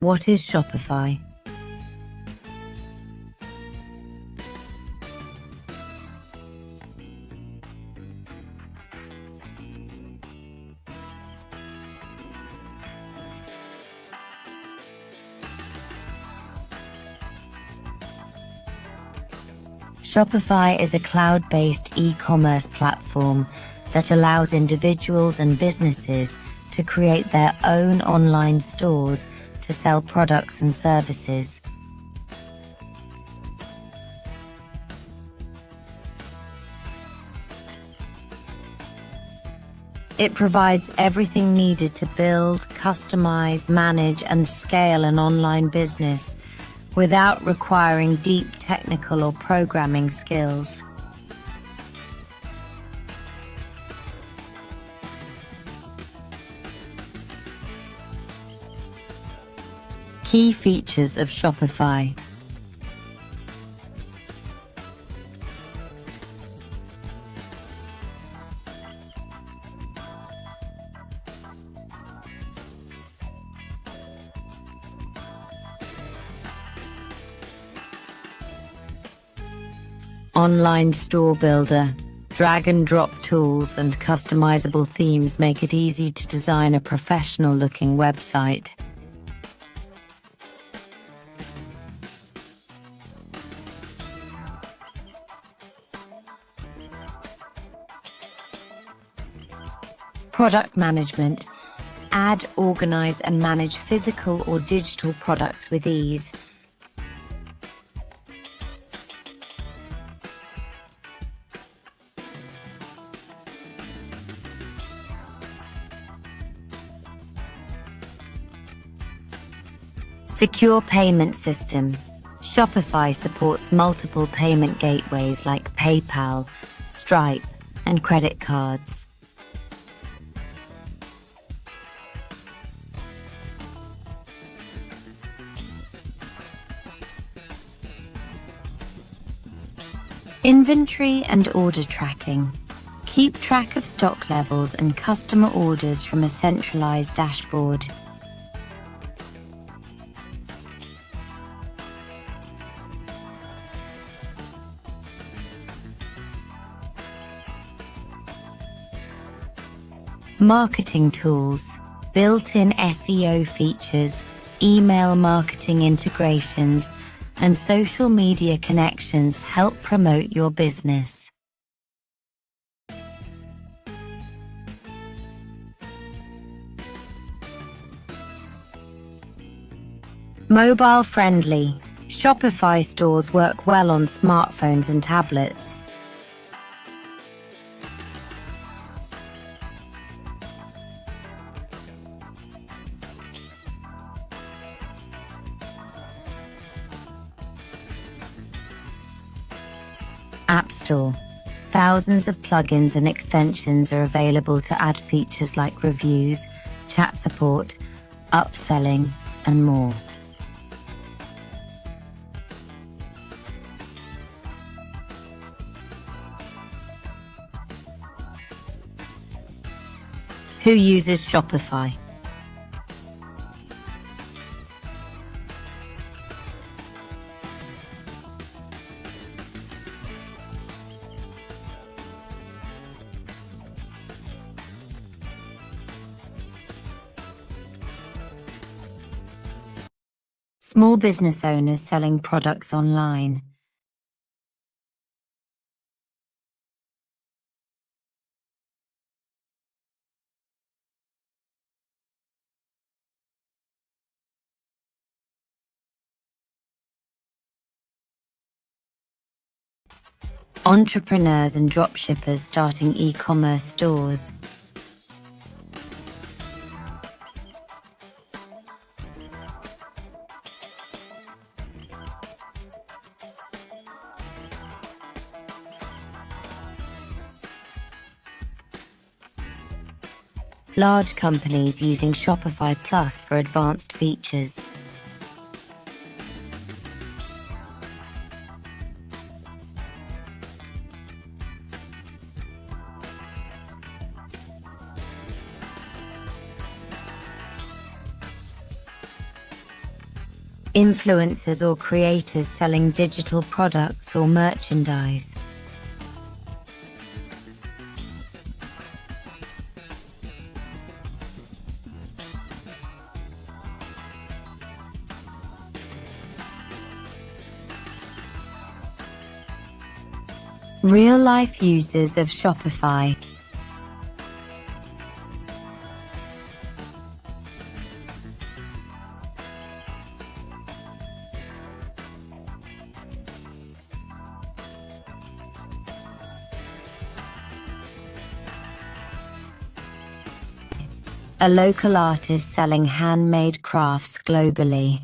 What is Shopify? Shopify is a cloud-based e-commerce platform that allows individuals and businesses to create their own online stores to sell products and services. It provides everything needed to build, customize, manage, and scale an online business without requiring deep technical or programming skills. Key features of Shopify. Online store builder. Drag and drop tools and customizable themes make it easy to design a professional-looking website. Product management. Add, organize, and manage physical or digital products with ease. Secure payment system. Shopify supports multiple payment gateways like PayPal, Stripe, and credit cards. Inventory and order tracking. Keep track of stock levels and customer orders from a centralized dashboard. Marketing tools. Built-in SEO features, email marketing integrations, and social media connections help promote your business. Mobile-friendly. Shopify stores work well on smartphones and tablets. App Store. Thousands of plugins and extensions are available to add features like reviews, chat support, upselling, and more. Who uses Shopify? Small business owners selling products online. Entrepreneurs and dropshippers starting e-commerce stores. Large companies using Shopify Plus for advanced features. Influencers or creators selling digital products or merchandise. Real-life users of Shopify. A local artist selling handmade crafts globally.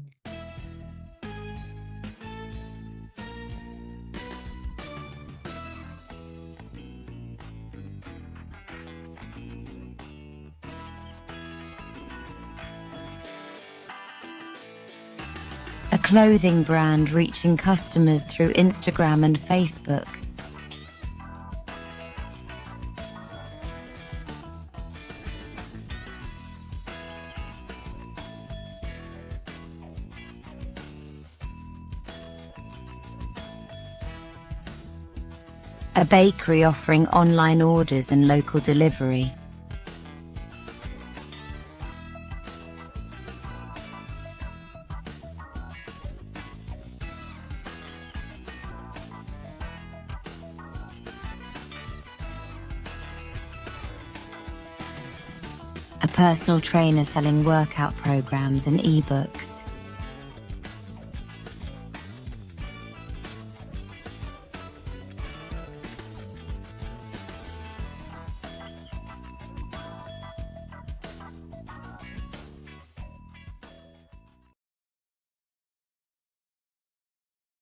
A clothing brand reaching customers through Instagram and Facebook. A bakery offering online orders and local delivery. A personal trainer selling workout programs and ebooks.